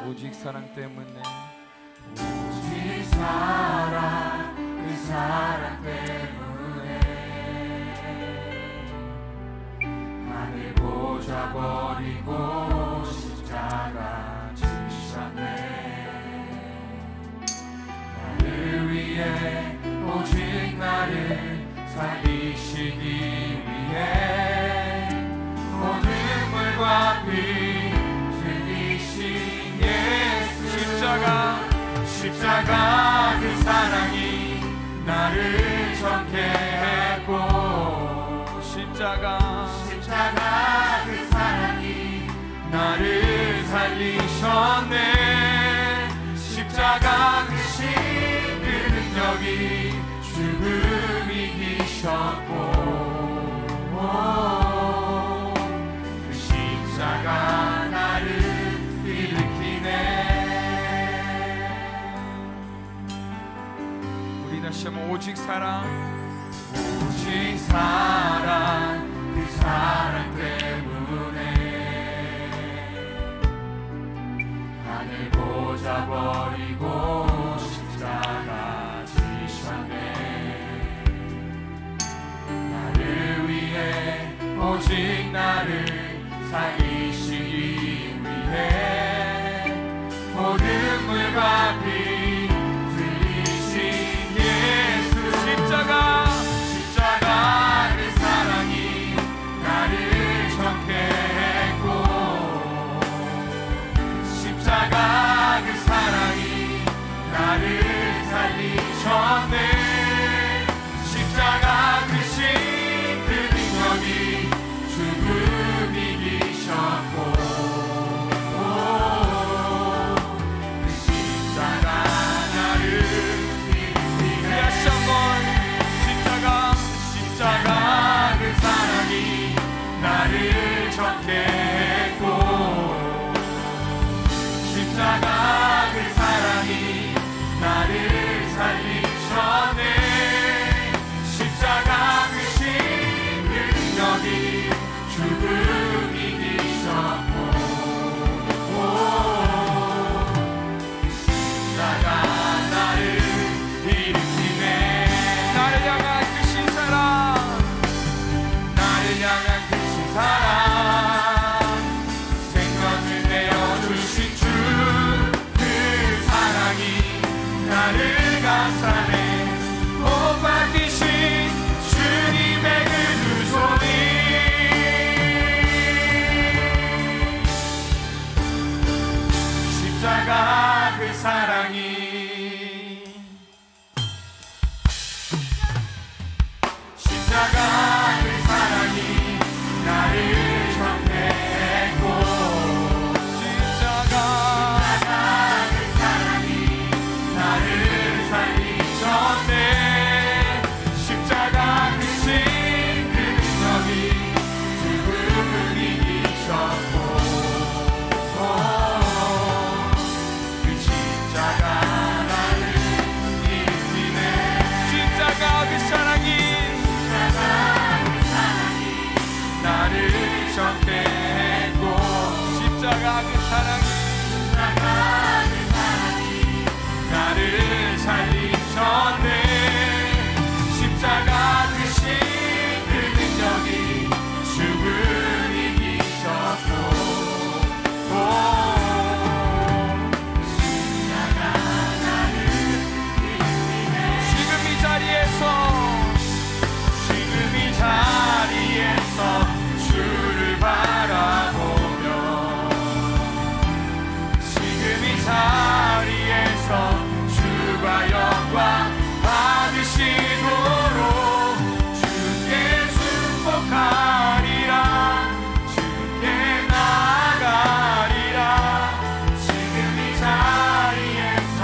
오직 사랑 때문에 오직 사랑 그 사랑 때문에 하늘 보좌 버리고 십자가 지셨네. 나를 위해 오직 나를 살리시기 위해 모든 물과 피 흘리신 예수. 십자가 그 사랑이 나를 정케 했고 십자가 그 사랑이 나를 살리셨네. 십자가 크신 그 능력이 죽음 이기셨고 그 십자가 나를 일으키네. 우리 다시 한번 오직 사랑 오직 사랑 그 사랑 때문에 하늘 보좌 버리고 십자가 지셨네. 나를 위해 오직 나를 살리시기 위해 모든 물과 피 흘리신 예수. 십자가 그 사랑이 나를 정케 했고 십자가 그 사랑이 나를 살리셨네. 십자가 크신 그 능력이 죽음 이기셨고 그 십자가 나를 일으키네. 다시 한번 십자가 그 사랑이 나를 정케 했고 십자가 그 사랑이 나를 살리셨네. 십자가 크신 그 능력이 죽음 이기셨고 십자가 나를 일으키네. 나를 향한 크신 사랑 생명을 내어주신 주 그 사랑이 나를 감싸네. 못 박히신 주님의 그 두 손이 십자가 그 사랑이 십자가 그 사랑이 나를 정케했고 십자가 그 사랑이 나를 살리셨네. 십자가 크신 그 능력이 죽음을 이기셨고 그 십자가 나를 일으키네. 십자가 그 사랑이 나를 정케 했고 십자가 그 사랑이 나를 살리셨네. 십자가 크신 그 능력이 죽음 이기셨고 십자가 나를 일으키네. 지금 이 자리에서 주를 바라보며 지금 이 자리에서 주가 영광 받으시도록 주께 축복하리라. 주께 나가리라. 지금 이 자리에서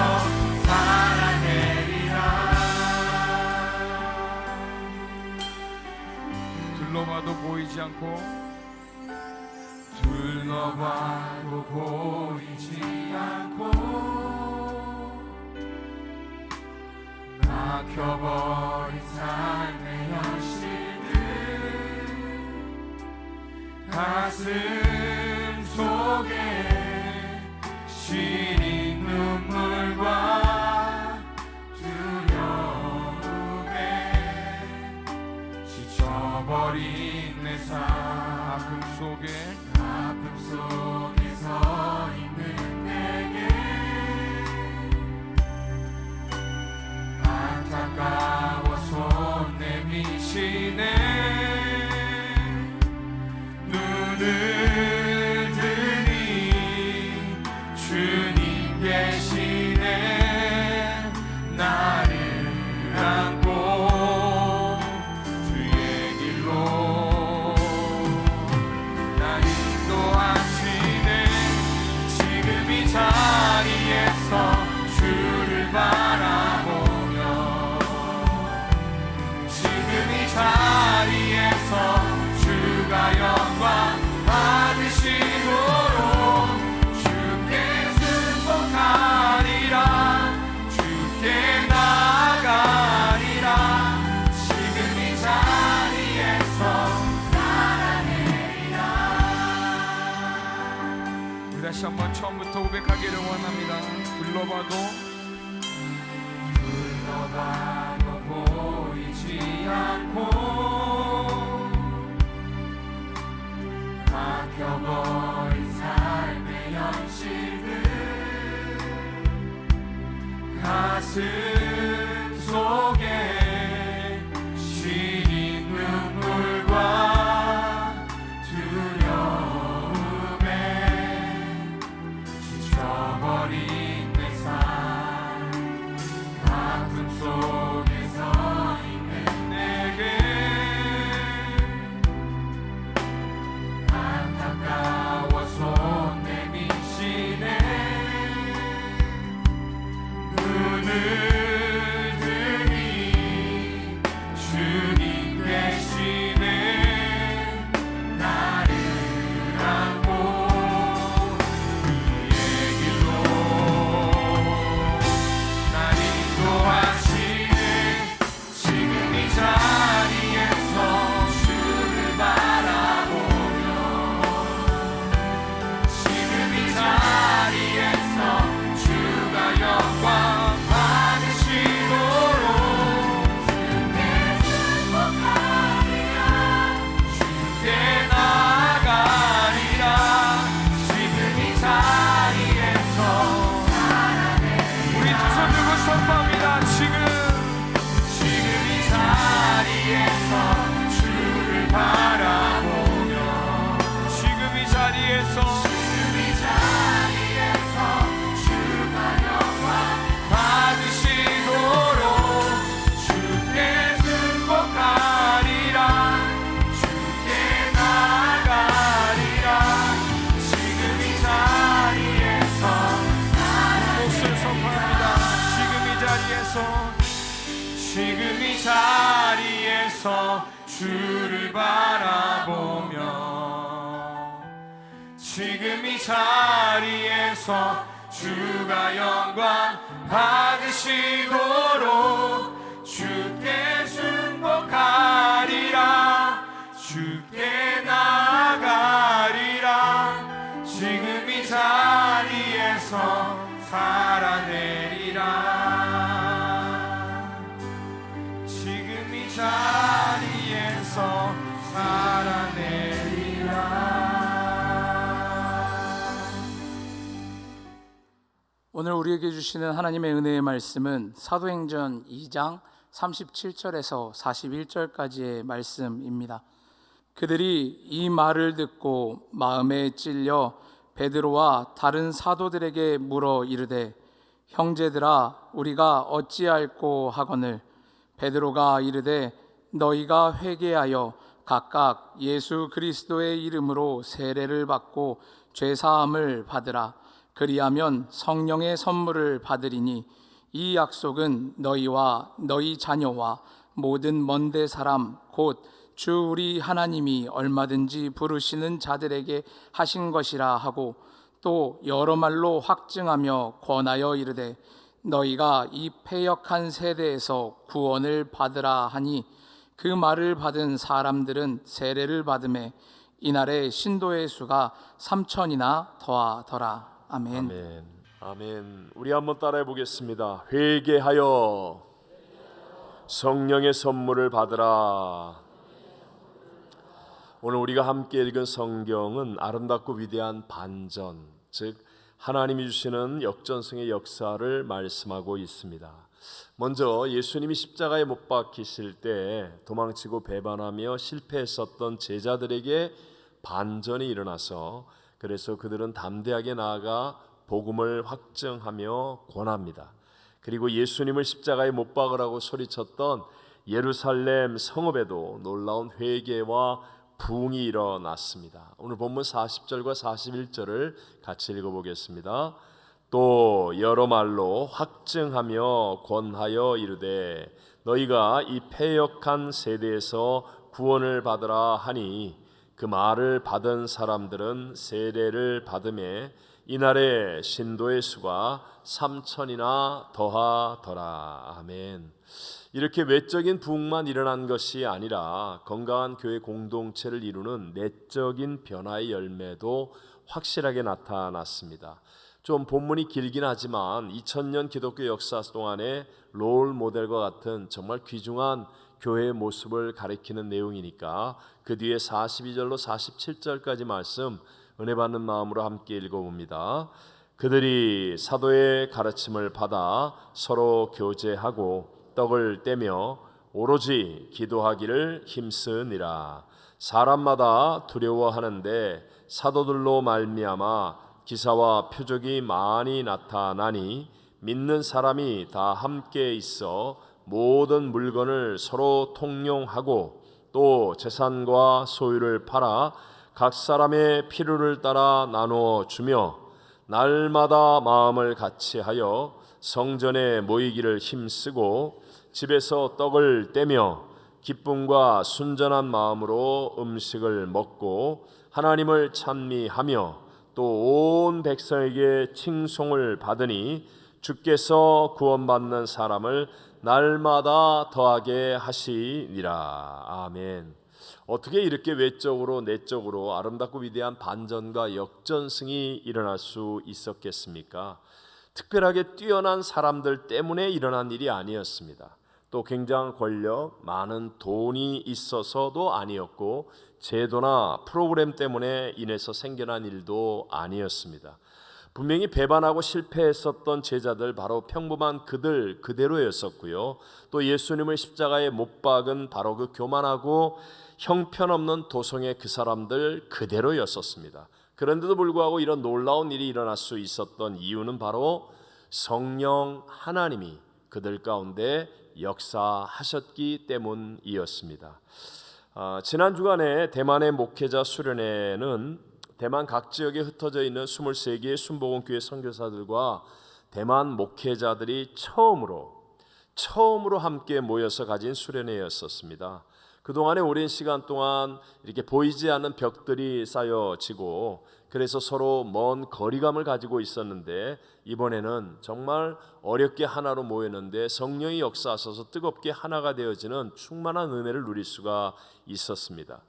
살아내리라. 둘러봐도 보이지 않고 둘러봐도 보이지 않고 막혀버린 삶의 현실들 가슴 속에 시린 눈물과 두려움에 지쳐버린 내 삶 아픔 속에 서 있는 내게 안타까워서 내미시네 눈을 드니 주님 계시네 나를 안고 주의 길로 날 인도하시네 지금 이 자리에서 주를 바라보며 지금 이 자리에서 주가 영광 받으시도록 주께 승복하리라 주께 나가리라 지금 이 자리에서 살아내리라 우리 다시 한번 처음부터 고백하기를 원합니다. 불러봐도 보이지 않고 막혀버린 삶의 현실들 가슴 속에 시린 눈물과 두려움에 지쳐버린 내 삶 아픔 속에서 있는 내게 안타까워서 내미시네 눈을 드니 주님 계시네 나를 안고 그의 길로 날 인도하시네 지금 이 자리에서 주를 바라보며 지금 이 자리에서 주가 영광 받으시도록 주께 승복하리라 주께 나가리라 지금 이 자리에서 우리 두 손 들고 선포합니다. 지금 이 자리에서 주를 바라보며 지금 이 자리에서 주가 영광 받으시도록 주께 승복하리라 주께 나가리라 지금 이 자리에서 목소리 선포합니다. 지금 이 자리에서 주를 바라보며 지금 이 자리에서 주가 영광 받으시도록 주께 승복하리라 주께 나가리라 지금 이 자리에서 살아내리라 지금 이 자리에서 살아내리라. 오늘 우리에게 주시는 하나님의 은혜의 말씀은 사도행전 2장 37절에서 41절까지의 말씀입니다. 그들이 이 말을 듣고 마음에 찔려 베드로와 다른 사도들에게 물어 이르되 형제들아 우리가 어찌할꼬 하거늘 베드로가 이르되 너희가 회개하여 각각 예수 그리스도의 이름으로 세례를 받고 죄사함을 받으라. 그리하면 성령의 선물을 받으리니 이 약속은 너희와 너희 자녀와 모든 먼데 사람 곧 주 우리 하나님이 얼마든지 부르시는 자들에게 하신 것이라 하고 또 여러 말로 확증하며 권하여 이르되 너희가 이 패역한 세대에서 구원을 받으라 하니 그 말을 받은 사람들은 세례를 받음에 이날에 신도의 수가 3,000이나 더하더라. 아멘. 아멘. 아멘. 우리 한번 따라해 보겠습니다. 회개하여 성령의 선물을 받으라. 오늘 우리가 함께 읽은 성경은 아름답고 위대한 반전, 즉 하나님이 주시는 역전승의 역사를 말씀하고 있습니다. 먼저 예수님이 십자가에 못 박히실 때 도망치고 배반하며 실패했었던 제자들에게 반전이 일어나서 그래서 그들은 담대하게 나아가 복음을 확증하며 권합니다. 그리고 예수님을 십자가에 못 박으라고 소리쳤던 예루살렘 성읍에도 놀라운 회개와 부흥이 일어났습니다. 오늘 본문 40절과 41절을 같이 읽어보겠습니다. 또 여러 말로 확증하며 권하여 이르되 너희가 이 패역한 세대에서 구원을 받으라 하니 그 말을 받은 사람들은 세례를 받음에 이날에 신도의 수가 3,000이나 더하더라. 아멘. 이렇게 외적인 부흥만 일어난 것이 아니라 건강한 교회 공동체를 이루는 내적인 변화의 열매도 확실하게 나타났습니다. 좀 본문이 길긴 하지만 2000년 기독교 역사 동안의 롤 모델과 같은 정말 귀중한 교회의 모습을 가리키는 내용이니까 그 뒤에 42절로 47절까지 말씀 은혜 받는 마음으로 함께 읽어봅니다. 그들이 사도의 가르침을 받아 서로 교제하고 떡을 떼며 오로지 기도하기를 힘쓰니라. 사람마다 두려워하는데 사도들로 말미암아 기사와 표적이 많이 나타나니 믿는 사람이 다 함께 있어 모든 물건을 서로 통용하고 또 재산과 소유를 팔아 각 사람의 필요를 따라 나누어 주며 날마다 마음을 같이하여 성전에 모이기를 힘쓰고 집에서 떡을 떼며 기쁨과 순전한 마음으로 음식을 먹고 하나님을 찬미하며 또 온 백성에게 칭송을 받으니 주께서 구원받는 사람을 날마다 더하게 하시니라. 아멘. 어떻게 이렇게 외적으로 내적으로 아름답고 위대한 반전과 역전승이 일어날 수 있었겠습니까? 특별하게 뛰어난 사람들 때문에 일어난 일이 아니었습니다. 또 굉장한 권력, 많은 돈이 있어서도 아니었고 제도나 프로그램 때문에 인해서 생겨난 일도 아니었습니다. 분명히 배반하고 실패했었던 제자들 바로 평범한 그들 그대로였었고요. 또 예수님을 십자가에 못 박은 바로 그 교만하고 형편없는 도성의 그 사람들 그대로였었습니다. 그런데도 불구하고 이런 놀라운 일이 일어날 수 있었던 이유는 바로 성령 하나님이 그들 가운데 역사하셨기 때문이었습니다. 지난 주간에 대만의 목회자 수련회는 대만 각 지역에 흩어져 있는 23개의 순복음교회 선교사들과 대만 목회자들이 처음으로 함께 모여서 가진 수련회였었습니다. 그동안의 오랜 시간 동안 이렇게 보이지 않는 벽들이 쌓여지고 그래서 서로 먼 거리감을 가지고 있었는데 이번에는 정말 어렵게 하나로 모였는데 성령이 역사하셔서 뜨겁게 하나가 되어지는 충만한 은혜를 누릴 수가 있었습니다.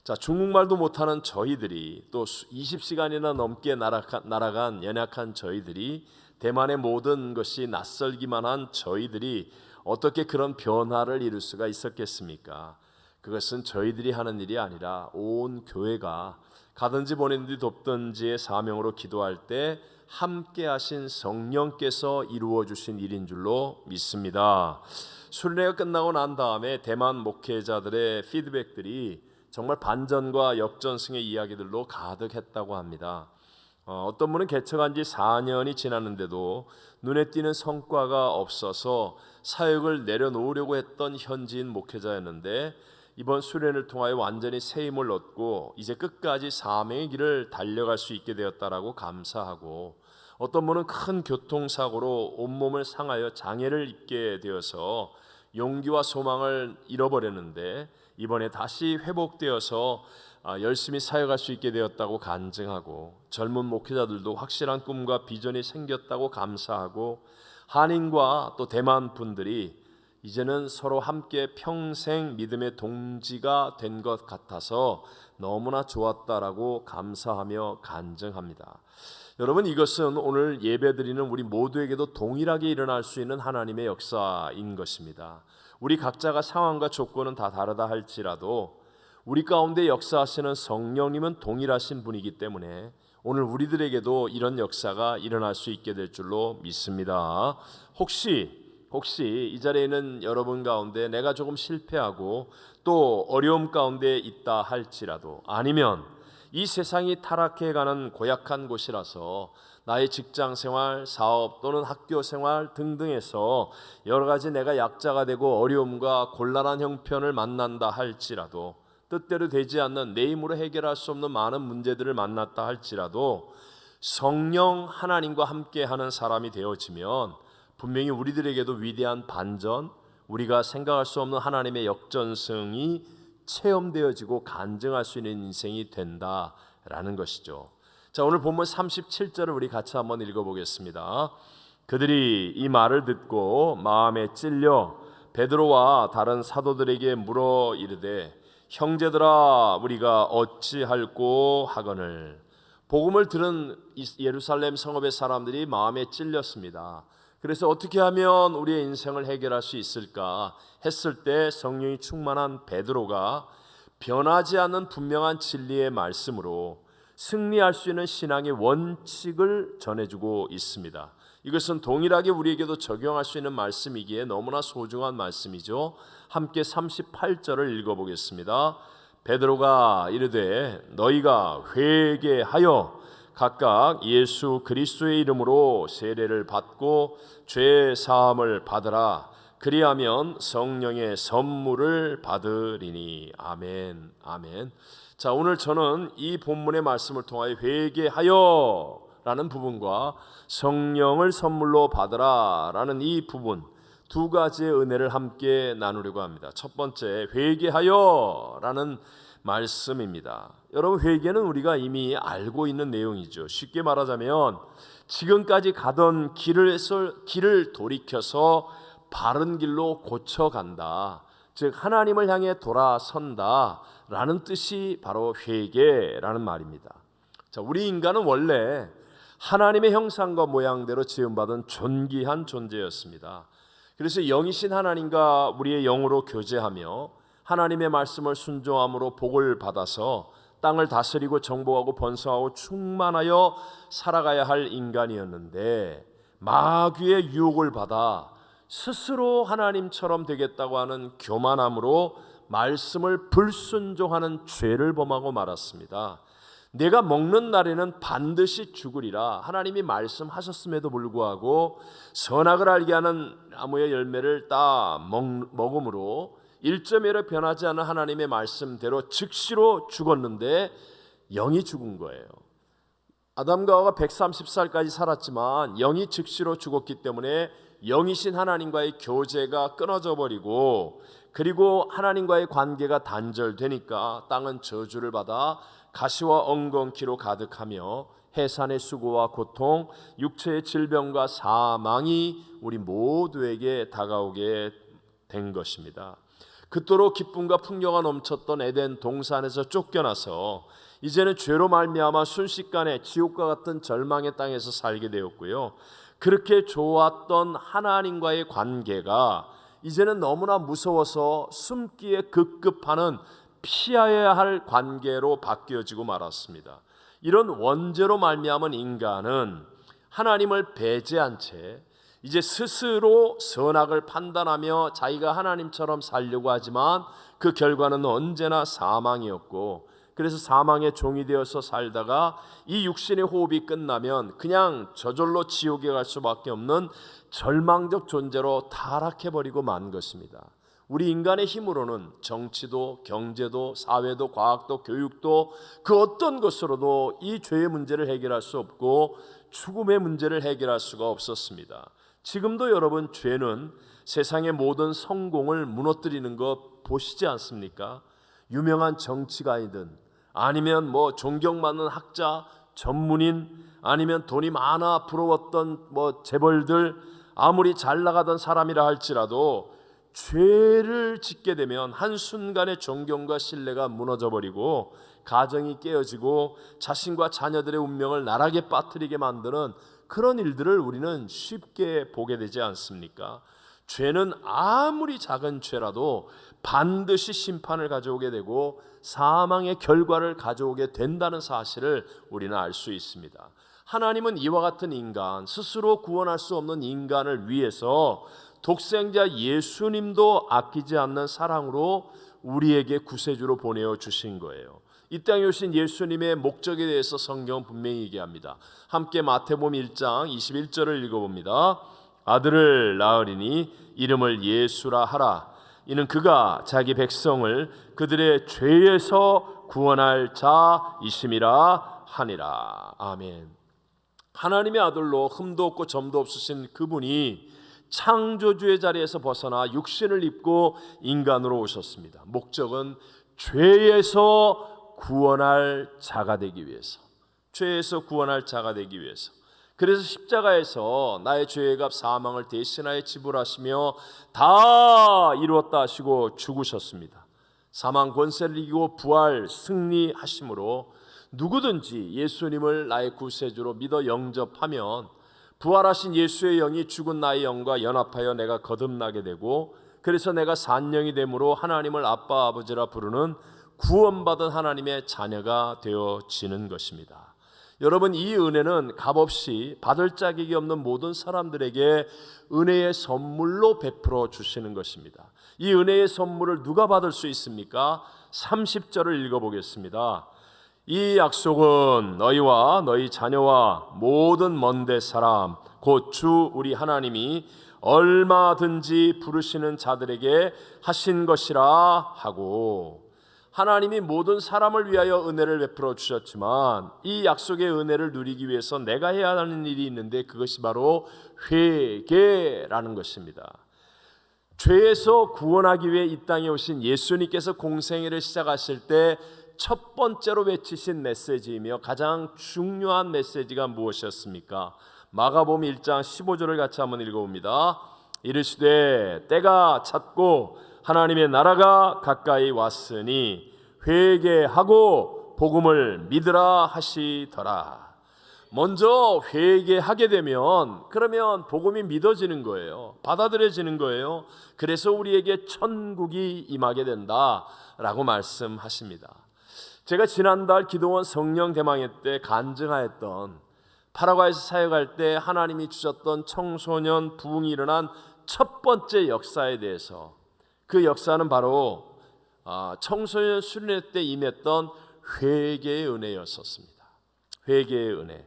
자, 중국말도 못하는 저희들이 또 20시간이나 넘게 날아간 연약한 저희들이 대만의 모든 것이 낯설기만 한 저희들이 어떻게 그런 변화를 이룰 수가 있었겠습니까? 그것은 저희들이 하는 일이 아니라 온 교회가 가든지 보내든지 돕든지의 사명으로 기도할 때 함께 하신 성령께서 이루어 주신 일인 줄로 믿습니다. 순례가 끝나고 난 다음에 대만 목회자들의 피드백들이 정말 반전과 역전승의 이야기들로 가득했다고 합니다. 어떤 분은 개척한 지 4년이 지났는데도 눈에 띄는 성과가 없어서 사역을 내려놓으려고 했던 현지인 목회자였는데 이번 수련을 통하여 완전히 새 힘을 얻고 이제 끝까지 사명의 길을 달려갈 수 있게 되었다라고 감사하고, 어떤 분은 큰 교통사고로 온몸을 상하여 장애를 입게 되어서 용기와 소망을 잃어버렸는데 이번에 다시 회복되어서 열심히 사역할 수 있게 되었다고 간증하고, 젊은 목회자들도 확실한 꿈과 비전이 생겼다고 감사하고, 한인과 또 대만 분들이 이제는 서로 함께 평생 믿음의 동지가 된 것 같아서 너무나 좋았다라고 감사하며 간증합니다. 여러분, 이것은 오늘 예배드리는 우리 모두에게도 동일하게 일어날 수 있는 하나님의 역사인 것입니다. 우리 각자가 상황과 조건은 다 다르다 할지라도 우리 가운데 역사하시는 성령님은 동일하신 분이기 때문에 오늘 우리들에게도 이런 역사가 일어날 수 있게 될 줄로 믿습니다. 혹시 이 자리에 있는 여러분 가운데 내가 조금 실패하고 또 어려움 가운데 있다 할지라도, 아니면 이 세상이 타락해가는 고약한 곳이라서 나의 직장생활, 사업 또는 학교생활 등등에서 여러 가지 내가 약자가 되고 어려움과 곤란한 형편을 만난다 할지라도, 뜻대로 되지 않는 내 힘으로 해결할 수 없는 많은 문제들을 만났다 할지라도 성령 하나님과 함께하는 사람이 되어지면 분명히 우리들에게도 위대한 반전, 우리가 생각할 수 없는 하나님의 역전승이 체험되어지고 간증할 수 있는 인생이 된다라는 것이죠. 자, 오늘 본문 37절을 우리 같이 한번 읽어보겠습니다. 그들이 이 말을 듣고 마음에 찔려 베드로와 다른 사도들에게 물어 이르되 형제들아 우리가 어찌할꼬 하거늘. 복음을 들은 예루살렘 성읍의 사람들이 마음에 찔렸습니다. 그래서 어떻게 하면 우리의 인생을 해결할 수 있을까 했을 때 성령이 충만한 베드로가 변하지 않는 분명한 진리의 말씀으로 승리할 수 있는 신앙의 원칙을 전해주고 있습니다. 이것은 동일하게 우리에게도 적용할 수 있는 말씀이기에 너무나 소중한 말씀이죠. 함께 38절을 읽어보겠습니다. 베드로가 이르되 너희가 회개하여 각각 예수 그리스도의 이름으로 세례를 받고 죄 사함을 받으라. 그리하면 성령의 선물을 받으리니. 아멘. 아멘. 자, 오늘 저는 이 본문의 말씀을 통하여 회개하여 라는 부분과 성령을 선물로 받으라 라는 이 부분, 두 가지의 은혜를 함께 나누려고 합니다. 첫 번째, 회개하여 라는 말씀입니다. 여러분, 회개는 우리가 이미 알고 있는 내용이죠. 쉽게 말하자면 지금까지 가던 길을 돌이켜서 바른 길로 고쳐간다, 즉 하나님을 향해 돌아선다 라는 뜻이 바로 회개라는 말입니다. 자, 우리 인간은 원래 하나님의 형상과 모양대로 지음받은 존귀한 존재였습니다. 그래서 영이신 하나님과 우리의 영으로 교제하며 하나님의 말씀을 순종함으로 복을 받아서 땅을 다스리고 정복하고 번성하고 충만하여 살아가야 할 인간이었는데, 마귀의 유혹을 받아 스스로 하나님처럼 되겠다고 하는 교만함으로 말씀을 불순종하는 죄를 범하고 말았습니다. 내가 먹는 날에는 반드시 죽으리라 하나님이 말씀하셨음에도 불구하고 선악을 알게 하는 나무의 열매를 따 먹음으로 1.1로 변하지 않은 하나님의 말씀대로 즉시로 죽었는데 영이 죽은 거예요. 아담과 하와가 130살까지 살았지만 영이 즉시로 죽었기 때문에 영이신 하나님과의 교제가 끊어져 버리고, 그리고 하나님과의 관계가 단절되니까 땅은 저주를 받아 가시와 엉겅퀴로 가득하며 해산의 수고와 고통, 육체의 질병과 사망이 우리 모두에게 다가오게 된 것입니다. 그토록 기쁨과 풍요가 넘쳤던 에덴 동산에서 쫓겨나서 이제는 죄로 말미암아 순식간에 지옥과 같은 절망의 땅에서 살게 되었고요. 그렇게 좋았던 하나님과의 관계가 이제는 너무나 무서워서 숨기에 급급하는 피해야 할 관계로 바뀌어지고 말았습니다. 이런 원죄로 말미암은 인간은 하나님을 배제한 채 이제 스스로 선악을 판단하며 자기가 하나님처럼 살려고 하지만 그 결과는 언제나 사망이었고, 그래서 사망의 종이 되어서 살다가 이 육신의 호흡이 끝나면 그냥 저절로 지옥에 갈 수밖에 없는 절망적 존재로 타락해버리고 만 것입니다. 우리 인간의 힘으로는 정치도 경제도 사회도 과학도 교육도 그 어떤 것으로도 이 죄의 문제를 해결할 수 없고 죽음의 문제를 해결할 수가 없었습니다. 지금도 여러분, 죄는 세상의 모든 성공을 무너뜨리는 거 보시지 않습니까? 유명한 정치가이든 아니면 존경받는 학자, 전문인, 아니면 돈이 많아 부러웠던 재벌들, 아무리 잘 나가던 사람이라 할지라도 죄를 짓게 되면 한순간에 존경과 신뢰가 무너져버리고 가정이 깨어지고 자신과 자녀들의 운명을 나락에 빠뜨리게 만드는 그런 일들을 우리는 쉽게 보게 되지 않습니까? 죄는 아무리 작은 죄라도 반드시 심판을 가져오게 되고 사망의 결과를 가져오게 된다는 사실을 우리는 알 수 있습니다. 하나님은 이와 같은 인간, 스스로 구원할 수 없는 인간을 위해서 독생자 예수님도 아끼지 않는 사랑으로 우리에게 구세주로 보내어 주신 거예요. 이 땅에 오신 예수님의 목적에 대해서 성경은 분명히 얘기합니다. 함께 마태복음 1장 21절을 읽어봅니다. 아들을 낳으리니 이름을 예수라 하라. 이는 그가 자기 백성을 그들의 죄에서 구원할 자이심이라 하니라. 아멘. 하나님의 아들로 흠도 없고 점도 없으신 그분이 창조주의 자리에서 벗어나 육신을 입고 인간으로 오셨습니다. 목적은 죄에서 구원할 자가 되기 위해서, 죄에서 구원할 자가 되기 위해서. 그래서 십자가에서 나의 죄의 값 사망을 대신하여 지불하시며 다 이루었다 하시고 죽으셨습니다. 사망 권세를 이기고 부활 승리하심으로 누구든지 예수님을 나의 구세주로 믿어 영접하면 부활하신 예수의 영이 죽은 나의 영과 연합하여 내가 거듭나게 되고, 그래서 내가 산 영이 되므로 하나님을 아빠 아버지라 부르는 구원받은 하나님의 자녀가 되어지는 것입니다. 여러분, 이 은혜는 값없이 받을 자격이 없는 모든 사람들에게 은혜의 선물로 베풀어 주시는 것입니다. 이 은혜의 선물을 누가 받을 수 있습니까? 30절을 읽어보겠습니다. 이 약속은 너희와 너희 자녀와 모든 먼데 사람 곧 주 우리 하나님이 얼마든지 부르시는 자들에게 하신 것이라 하고, 하나님이 모든 사람을 위하여 은혜를 베풀어 주셨지만 이 약속의 은혜를 누리기 위해서 내가 해야 하는 일이 있는데 그것이 바로 회개라는 것입니다. 죄에서 구원하기 위해 이 땅에 오신 예수님께서 공생애를 시작하실 때 첫 번째로 외치신 메시지이며 가장 중요한 메시지가 무엇이었습니까? 마가복음 1장 15절을 같이 한번 읽어봅니다. 이르시되 때가 찼고 하나님의 나라가 가까이 왔으니 회개하고 복음을 믿으라 하시더라. 먼저 회개하게 되면 그러면 복음이 믿어지는 거예요. 받아들여지는 거예요. 그래서 우리에게 천국이 임하게 된다라고 말씀하십니다. 제가 지난달 기도원 성령 대망회 때 간증하였던 파라과이에서 사역할 때 하나님이 주셨던 청소년 부흥이 일어난 첫 번째 역사에 대해서, 그 역사는 바로 청소년 수련회 때 임했던 회개의 은혜였었습니다. 회개의 은혜.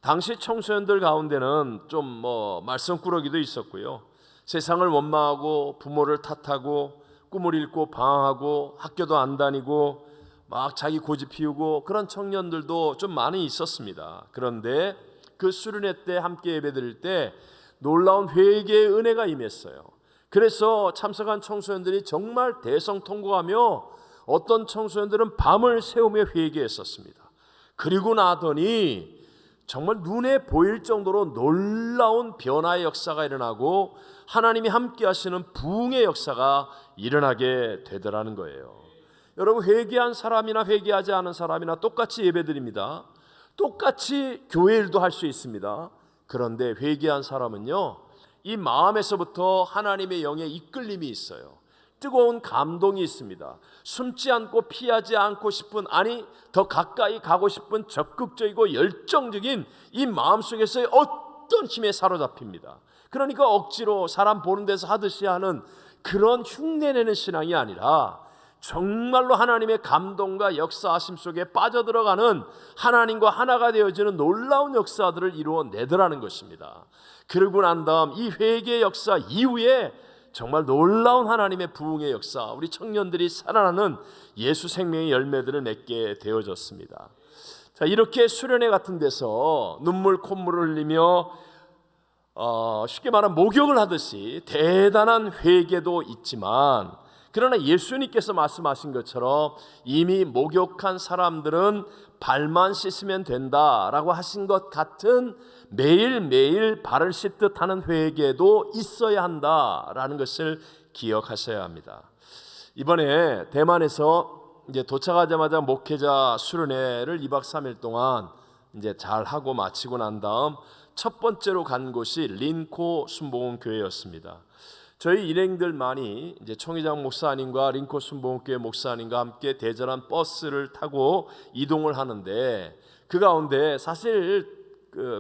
당시 청소년들 가운데는 좀 말썽꾸러기도 있었고요. 세상을 원망하고 부모를 탓하고 꿈을 잃고 방황하고 학교도 안 다니고 막 자기 고집 피우고 그런 청년들도 좀 많이 있었습니다. 그런데 그 수련회 때 함께 예배드릴 때 놀라운 회개의 은혜가 임했어요. 그래서 참석한 청소년들이 정말 대성통곡하며 어떤 청소년들은 밤을 새우며 회개했었습니다. 그리고 나더니 정말 눈에 보일 정도로 놀라운 변화의 역사가 일어나고 하나님이 함께 하시는 부흥의 역사가 일어나게 되더라는 거예요. 여러분, 회개한 사람이나 회개하지 않은 사람이나 똑같이 예배드립니다. 똑같이 교회 일도 할 수 있습니다. 그런데 회개한 사람은요, 이 마음에서부터 하나님의 영의 이끌림이 있어요. 뜨거운 감동이 있습니다. 숨지 않고 피하지 않고 싶은, 아니 더 가까이 가고 싶은 적극적이고 열정적인 이 마음속에서의 어떤 힘에 사로잡힙니다. 그러니까 억지로 사람 보는 데서 하듯이 하는 그런 흉내내는 신앙이 아니라 정말로 하나님의 감동과 역사하심 속에 빠져들어가는, 하나님과 하나가 되어지는 놀라운 역사들을 이루어내더라는 것입니다. 그러고 난 다음 이 회개의 역사 이후에 정말 놀라운 하나님의 부흥의 역사, 우리 청년들이 살아나는 예수 생명의 열매들을 맺게 되어졌습니다. 자, 이렇게 수련회 같은 데서 눈물 콧물을 흘리며 쉽게 말하면 목욕을 하듯이 대단한 회개도 있지만, 그러나 예수님께서 말씀하신 것처럼 이미 목욕한 사람들은 발만 씻으면 된다라고 하신 것 같은 매일매일 발을 씻듯 하는 회개도 있어야 한다라는 것을 기억하셔야 합니다. 이번에 대만에서 이제 도착하자마자 목회자 수련회를 2박 3일 동안 이제 잘 하고 마치고 난 다음 첫 번째로 간 곳이 린코 순복음 교회였습니다. 저희 일행들만이 이제 총회장 목사님과 린코 순복음 교회 목사님과 함께 대전한 버스를 타고 이동을 하는데, 그 가운데 사실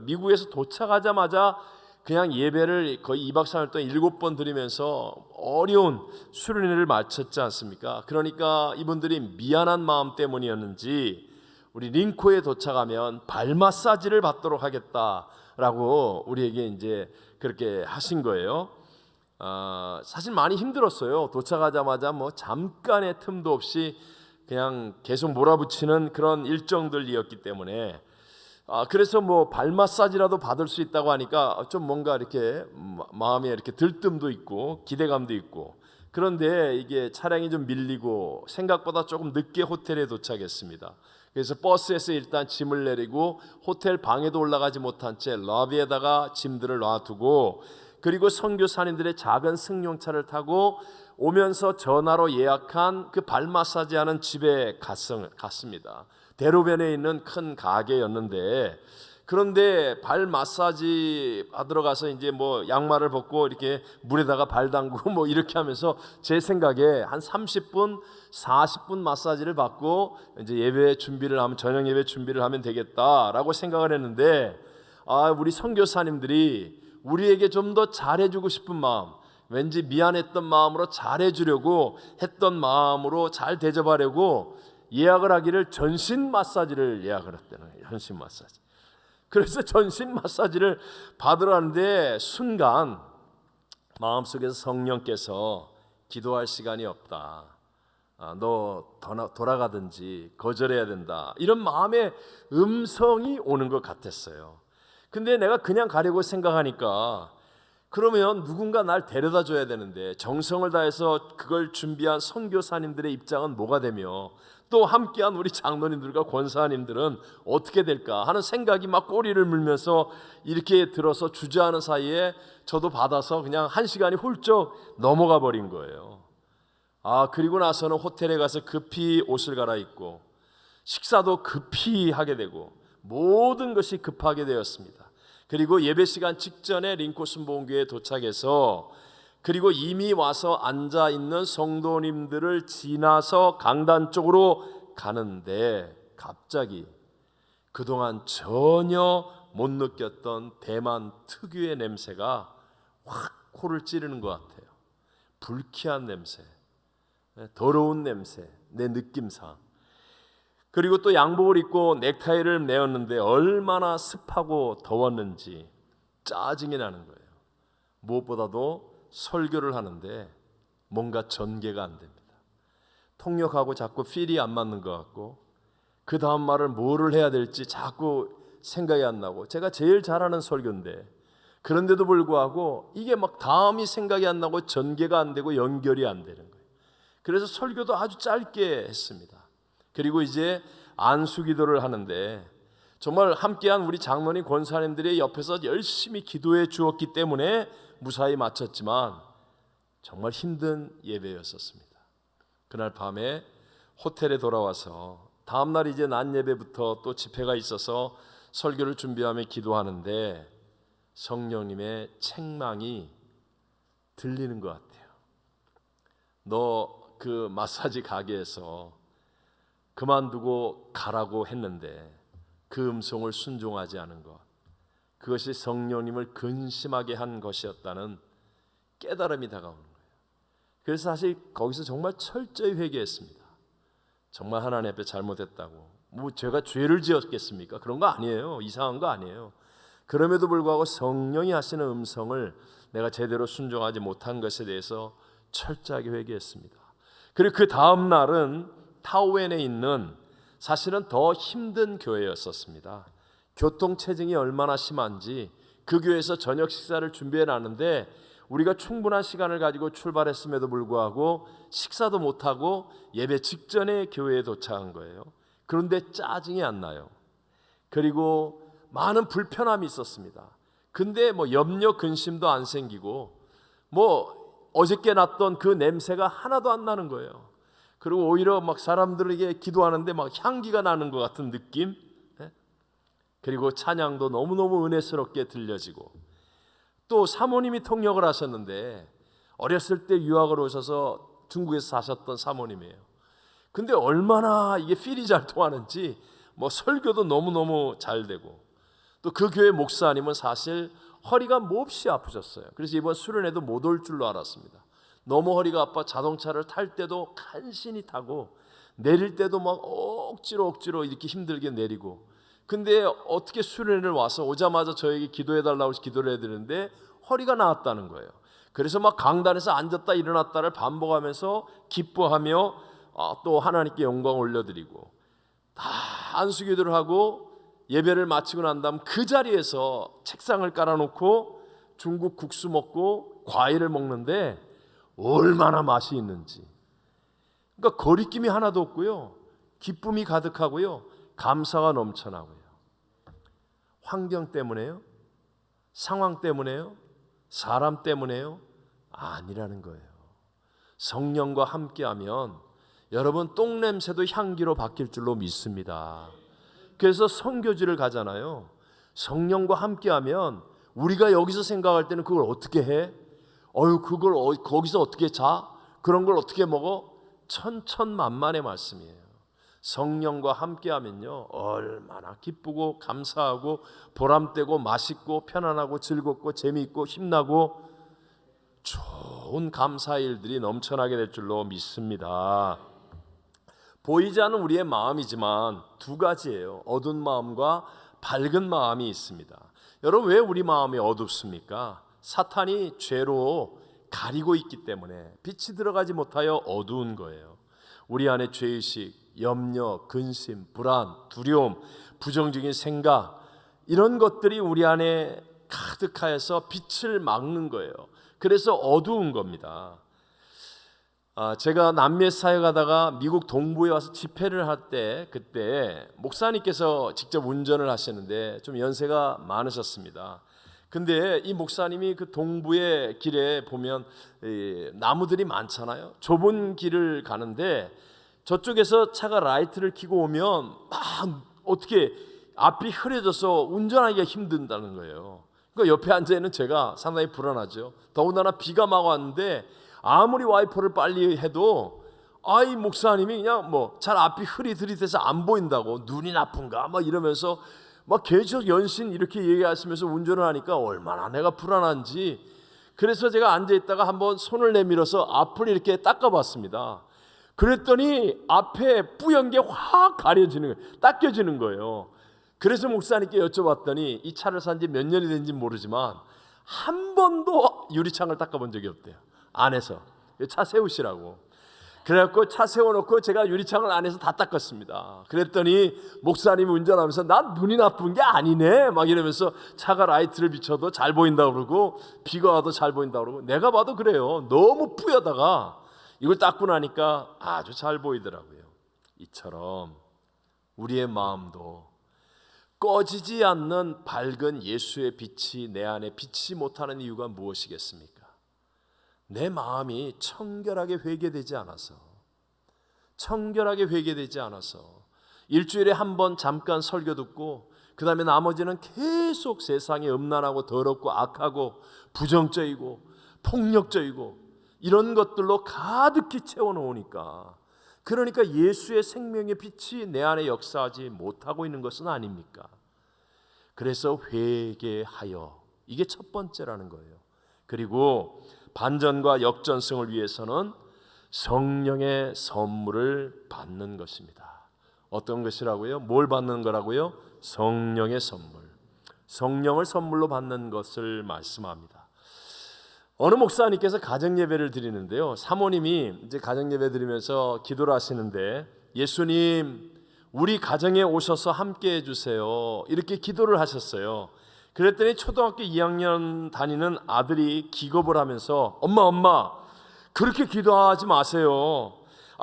미국에서 도착하자마자 그냥 예배를 거의 2박 3일 동안 7번 드리면서 어려운 수련회를 마쳤지 않습니까? 그러니까 이분들이 미안한 마음 때문이었는지 우리 링코에 도착하면 발 마사지를 받도록 하겠다라고 우리에게 이제 그렇게 하신 거예요. 사실 많이 힘들었어요. 도착하자마자 뭐 잠깐의 틈도 없이 그냥 계속 몰아붙이는 그런 일정들이었기 때문에 그래서 뭐 발 마사지라도 받을 수 있다고 하니까 좀 뭔가 이렇게 마음에 이렇게 들뜸도 있고 기대감도 있고, 그런데 이게 차량이 좀 밀리고 생각보다 조금 늦게 호텔에 도착했습니다. 그래서 버스에서 일단 짐을 내리고 호텔 방에도 올라가지 못한 채 러비에다가 짐들을 놔두고, 그리고 선교사님들의 작은 승용차를 타고 오면서 전화로 예약한 그 발 마사지하는 집에 갔습니다. 대로변에 있는 큰 가게였는데, 그런데 발 마사지 받으러 가서 이제 뭐 양말을 벗고 이렇게 물에다가 발 담그고 뭐 이렇게 하면서 제 생각에 한 30분, 40분 마사지를 받고 이제 예배 준비를 하면, 저녁 예배 준비를 하면 되겠다라고 생각을 했는데, 우리 선교사님들이 우리에게 좀 더 잘해주고 싶은 마음, 왠지 미안했던 마음으로 잘해주려고 했던 마음으로 잘 대접하려고 예약을 하기를 전신 마사지를 예약을 했다는 거예요. 전신 마사지. 그래서 전신 마사지를 받으러 가는데 순간 마음속에서 성령께서 기도할 시간이 없다, 너 돌아가든지 거절해야 된다, 이런 마음의 음성이 오는 것 같았어요. 근데 내가 그냥 가려고 생각하니까 그러면 누군가 날 데려다 줘야 되는데 정성을 다해서 그걸 준비한 선교사님들의 입장은 뭐가 되며 또 함께한 우리 장로님들과 권사님들은 어떻게 될까 하는 생각이 막 꼬리를 물면서 이렇게 들어서 주저하는 사이에 저도 받아서 그냥 한 시간이 훌쩍 넘어가 버린 거예요. 그리고 나서는 호텔에 가서 급히 옷을 갈아입고 식사도 급히 하게 되고 모든 것이 급하게 되었습니다. 그리고 예배 시간 직전에 링코 순복음교회에 도착해서, 그리고 이미 와서 앉아 있는 성도님들을 지나서 강단 쪽으로 가는데 갑자기 그동안 전혀 못 느꼈던 대만 특유의 냄새가 확 코를 찌르는 것 같아요. 불쾌한 냄새, 더러운 냄새, 내 느낌상. 그리고 또 양복을 입고 넥타이를 메었는데 얼마나 습하고 더웠는지 짜증이 나는 거예요. 무엇보다도 설교를 하는데 뭔가 전개가 안 됩니다. 통역하고 자꾸 필이 안 맞는 것 같고, 그 다음 말을 뭐를 해야 될지 자꾸 생각이 안 나고, 제가 제일 잘하는 설교인데 그런데도 불구하고 이게 막 다음이 생각이 안 나고 전개가 안 되고 연결이 안 되는 거예요. 그래서 설교도 아주 짧게 했습니다. 그리고 이제 안수기도를 하는데 정말 함께한 우리 장로님 권사님들이 옆에서 열심히 기도해 주었기 때문에 무사히 마쳤지만 정말 힘든 예배였었습니다. 그날 밤에 호텔에 돌아와서 다음날 이제 낮 예배부터 또 집회가 있어서 설교를 준비하며 기도하는데 성령님의 책망이 들리는 것 같아요. 너 그 마사지 가게에서 그만두고 가라고 했는데 그 음성을 순종하지 않은 것, 그것이 성령님을 근심하게 한 것이었다는 깨달음이 다가오는 거예요. 그래서 사실 거기서 정말 철저히 회개했습니다. 정말 하나님 앞에 잘못했다고, 뭐 제가 죄를 지었겠습니까? 그런 거 아니에요. 이상한 거 아니에요. 그럼에도 불구하고 성령이 하시는 음성을 내가 제대로 순종하지 못한 것에 대해서 철저하게 회개했습니다. 그리고 그 다음 날은 타오웬에 있는 사실은 더 힘든 교회였었습니다. 교통체증이 얼마나 심한지 그 교회에서 저녁 식사를 준비해 놨는데 우리가 충분한 시간을 가지고 출발했음에도 불구하고 식사도 못하고 예배 직전에 교회에 도착한 거예요. 그런데 짜증이 안 나요. 그리고 많은 불편함이 있었습니다. 근데 뭐 염려 근심도 안 생기고 뭐 어저께 났던 그 냄새가 하나도 안 나는 거예요. 그리고 오히려 막 사람들에게 기도하는데 막 향기가 나는 것 같은 느낌. 그리고 찬양도 너무너무 은혜스럽게 들려지고, 또 사모님이 통역을 하셨는데 어렸을 때 유학을 오셔서 중국에서 사셨던 사모님이에요. 근데 얼마나 이게 필이 잘 통하는지 뭐 설교도 너무너무 잘 되고, 또 그 교회 목사님은 사실 허리가 몹시 아프셨어요. 그래서 이번 수련회도 못 올 줄로 알았습니다. 너무 허리가 아파 자동차를 탈 때도 간신히 타고 내릴 때도 막 억지로 이렇게 힘들게 내리고, 근데 어떻게 수련회를 와서 오자마자 저에게 기도해달라고 기도를 해드리는데 허리가 나았다는 거예요. 그래서 막 강단에서 앉았다 일어났다를 반복하면서 기뻐하며 또 하나님께 영광 올려드리고, 다 안수기도를 하고 예배를 마치고 난 다음 그 자리에서 책상을 깔아놓고 중국 국수 먹고 과일을 먹는데 얼마나 맛이 있는지. 그러니까 거리낌이 하나도 없고요, 기쁨이 가득하고요, 감사가 넘쳐나고요. 환경 때문에요? 상황 때문에요? 사람 때문에요? 아니라는 거예요. 성령과 함께하면 여러분 똥냄새도 향기로 바뀔 줄로 믿습니다. 그래서 선교지를 가잖아요. 성령과 함께하면 우리가 여기서 생각할 때는 그걸 어떻게 해? 그걸 거기서 어떻게 자? 그런 걸 어떻게 먹어? 천천만만의 말씀이에요. 성령과 함께하면요, 얼마나 기쁘고 감사하고 보람되고 맛있고 편안하고 즐겁고 재미있고 힘나고 좋은 감사의 일들이 넘쳐나게 될 줄로 믿습니다. 보이지 않는 우리의 마음이지만 두 가지예요. 어두운 마음과 밝은 마음이 있습니다. 여러분, 왜 우리 마음이 어둡습니까? 사탄이 죄로 가리고 있기 때문에 빛이 들어가지 못하여 어두운 거예요. 우리 안에 죄의식, 염려, 근심, 불안, 두려움, 부정적인 생각, 이런 것들이 우리 안에 가득하여서 빛을 막는 거예요. 그래서 어두운 겁니다. 제가 남미에 사역하다가 미국 동부에 와서 집회를 할 때, 그때 목사님께서 직접 운전을 하시는데 좀 연세가 많으셨습니다. 근데 이 목사님이 그 동부의 길에 보면 나무들이 많잖아요. 좁은 길을 가는데 저쪽에서 차가 라이트를 켜고 오면 막 어떻게 앞이 흐려져서 운전하기가 힘든다는 거예요. 그러니까 옆에 앉아 있는 제가 상당히 불안하죠. 더군다나 비가 막 왔는데 아무리 와이퍼를 빨리 해도 이 목사님이 그냥 뭐 잘 앞이 흐릿흐릿해서 안 보인다고, 눈이 나쁜가 막 이러면서 막 계속 연신 이렇게 얘기하시면서 운전을 하니까 얼마나 내가 불안한지. 그래서 제가 앉아 있다가 한번 손을 내밀어서 앞을 이렇게 닦아봤습니다. 그랬더니 앞에 뿌연 게 확 가려지는 거예요. 닦여지는 거예요. 그래서 목사님께 여쭤봤더니 이 차를 산 지 몇 년이 된지 모르지만 한 번도 유리창을 닦아본 적이 없대요. 안에서 차 세우시라고. 그래갖고 차 세워놓고 제가 유리창을 안에서 다 닦았습니다. 그랬더니 목사님이 운전하면서 난 눈이 나쁜 게 아니네 막 이러면서 차가 라이트를 비춰도 잘 보인다고 그러고 비가 와도 잘 보인다고 그러고, 내가 봐도 그래요. 너무 뿌옇다가 이걸 닦고 나니까 아주 잘 보이더라고요. 이처럼 우리의 마음도 꺼지지 않는 밝은 예수의 빛이 내 안에 비치지 못하는 이유가 무엇이겠습니까? 내 마음이 청결하게 회개되지 않아서, 일주일에 한 번 잠깐 설교 듣고 그 다음에 나머지는 계속 세상이 음란하고 더럽고 악하고 부정적이고 폭력적이고 이런 것들로 가득히 채워놓으니까, 그러니까 예수의 생명의 빛이 내 안에 역사하지 못하고 있는 것은 아닙니까? 그래서 회개하여, 이게 첫 번째라는 거예요. 그리고 반전과 역전승을 위해서는 성령의 선물을 받는 것입니다. 어떤 것이라고요? 뭘 받는 거라고요? 성령의 선물. 성령을 선물로 받는 것을 말씀합니다. 어느 목사님께서 가정 예배를 드리는데요, 사모님이 이제 가정 예배 드리면서 기도를 하시는데, 예수님 우리 가정에 오셔서 함께 해주세요, 이렇게 기도를 하셨어요. 그랬더니 초등학교 2학년 다니는 아들이 기겁을 하면서 엄마 그렇게 기도하지 마세요.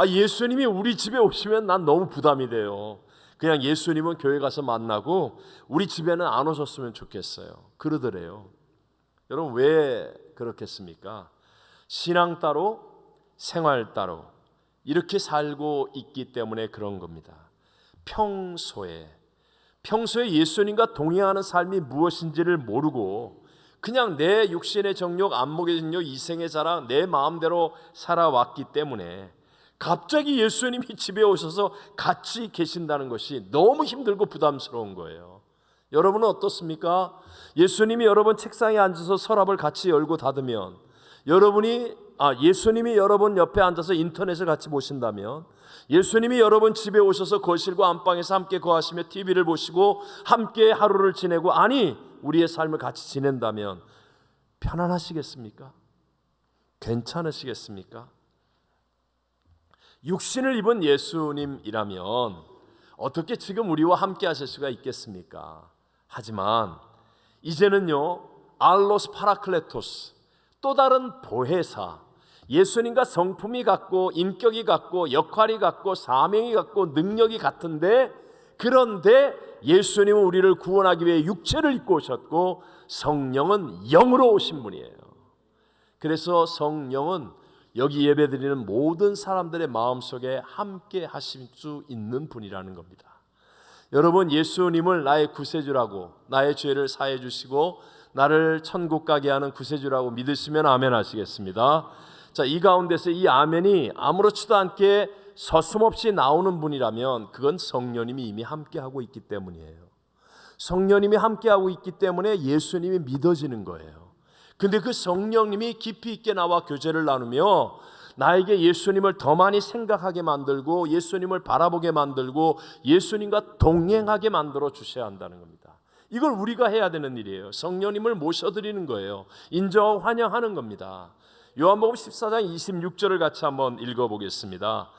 예수님이 우리 집에 오시면 난 너무 부담이 돼요. 그냥 예수님은 교회 가서 만나고 우리 집에는 안 오셨으면 좋겠어요, 그러더래요. 여러분, 왜 그렇겠습니까? 신앙 따로, 생활 따로 이렇게 살고 있기 때문에 그런 겁니다. 평소에 예수님과 동행하는 삶이 무엇인지를 모르고 그냥 내 육신의 정욕, 안목의 정욕, 이생의 자랑, 내 마음대로 살아왔기 때문에 갑자기 예수님이 집에 오셔서 같이 계신다는 것이 너무 힘들고 부담스러운 거예요. 여러분은 어떻습니까? 예수님이 여러분 책상에 앉아서 서랍을 같이 열고 닫으면 예수님이 여러분 옆에 앉아서 인터넷을 같이 보신다면, 예수님이 여러분 집에 오셔서 거실과 안방에서 함께 거하시며 TV를 보시고 함께 하루를 지내고 우리의 삶을 같이 지낸다면 편안하시겠습니까? 괜찮으시겠습니까? 육신을 입은 예수님이라면 어떻게 지금 우리와 함께 하실 수가 있겠습니까? 하지만 이제는요, 알로스 파라클레토스, 또 다른 보혜사, 예수님과 성품이 같고 인격이 같고 역할이 같고 사명이 같고 능력이 같은데, 그런데 예수님은 우리를 구원하기 위해 육체를 입고 오셨고 성령은 영으로 오신 분이에요. 그래서 성령은 여기 예배드리는 모든 사람들의 마음속에 함께 하실 수 있는 분이라는 겁니다. 여러분, 예수님을 나의 구세주라고, 나의 죄를 사해 주시고 나를 천국 가게 하는 구세주라고 믿으시면 아멘 하시겠습니다. 자, 이 가운데서 이 아멘이 아무렇지도 않게 서슴없이 나오는 분이라면 그건 성령님이 이미 함께하고 있기 때문이에요. 성령님이 함께하고 있기 때문에 예수님이 믿어지는 거예요. 근데 그 성령님이 깊이 있게 나와 교제를 나누며 나에게 예수님을 더 많이 생각하게 만들고 예수님을 바라보게 만들고 예수님과 동행하게 만들어 주셔야 한다는 겁니다. 이걸 우리가 해야 되는 일이에요. 성령님을 모셔드리는 거예요. 인정하고 환영하는 겁니다. 요한복음 14장 26절을 같이 한번 읽어보겠습니다.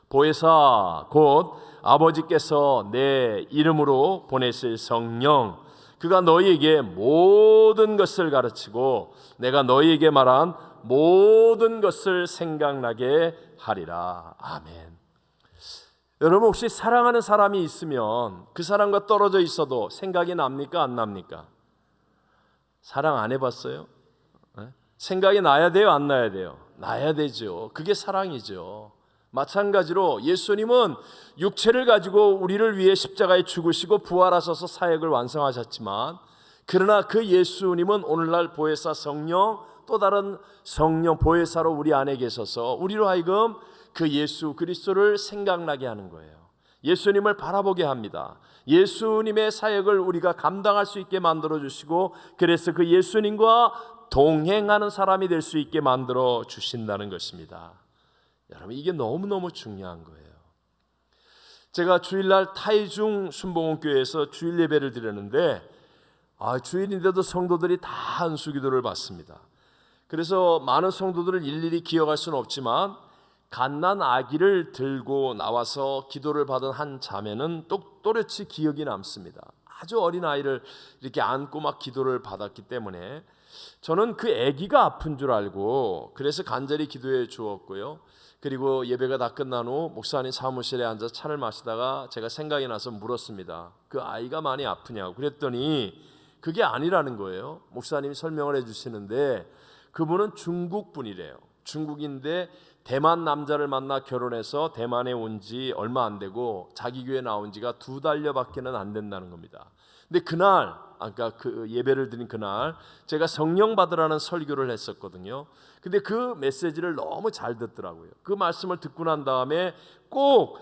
보혜사 곧 아버지께서 내 이름으로 보내실 성령, 그가 너희에게 모든 것을 가르치고 내가 너희에게 말한 모든 것을 생각나게 하리라. 아멘. 여러분, 혹시 사랑하는 사람이 있으면 그 사람과 떨어져 있어도 생각이 납니까? 안 납니까? 사랑 안 해봤어요? 생각이 나야 돼요? 안 나야 돼요? 나야 되죠. 그게 사랑이죠. 마찬가지로 예수님은 육체를 가지고 우리를 위해 십자가에 죽으시고 부활하셔서 사역을 완성하셨지만, 그러나 그 예수님은 오늘날 보혜사 성령, 또 다른 성령 보혜사로 우리 안에 계셔서 우리로 하여금 그 예수 그리스도를 생각나게 하는 거예요. 예수님을 바라보게 합니다. 예수님의 사역을 우리가 감당할 수 있게 만들어 주시고, 그래서 그 예수님과 동행하는 사람이 될 수 있게 만들어 주신다는 것입니다. 여러분, 이게 너무너무 중요한 거예요. 제가 주일날 타이중 순복음교회에서 주일 예배를 드렸는데, 주일인데도 성도들이 다 한수기도를 받습니다. 그래서 많은 성도들을 일일이 기억할 수는 없지만 갓난 아기를 들고 나와서 기도를 받은 한 자매는 또렷이 기억이 남습니다. 아주 어린 아이를 이렇게 안고 막 기도를 받았기 때문에 저는 그 아기가 아픈 줄 알고 그래서 간절히 기도해 주었고요. 그리고 예배가 다 끝난 후 목사님 사무실에 앉아 차를 마시다가 제가 생각이 나서 물었습니다. 그 아이가 많이 아프냐고. 그랬더니 그게 아니라는 거예요. 목사님이 설명을 해주시는데 그분은 중국 분이래요. 중국인데 대만 남자를 만나 결혼해서 대만에 온 지 얼마 안 되고 자기 교회 나온 지가 2달여밖에는 안 된다는 겁니다. 근데 그날, 아까 그 예배를 드린 그날 제가 성령 받으라는 설교를 했었거든요. 근데 그 메시지를 너무 잘 듣더라고요. 그 말씀을 듣고 난 다음에 꼭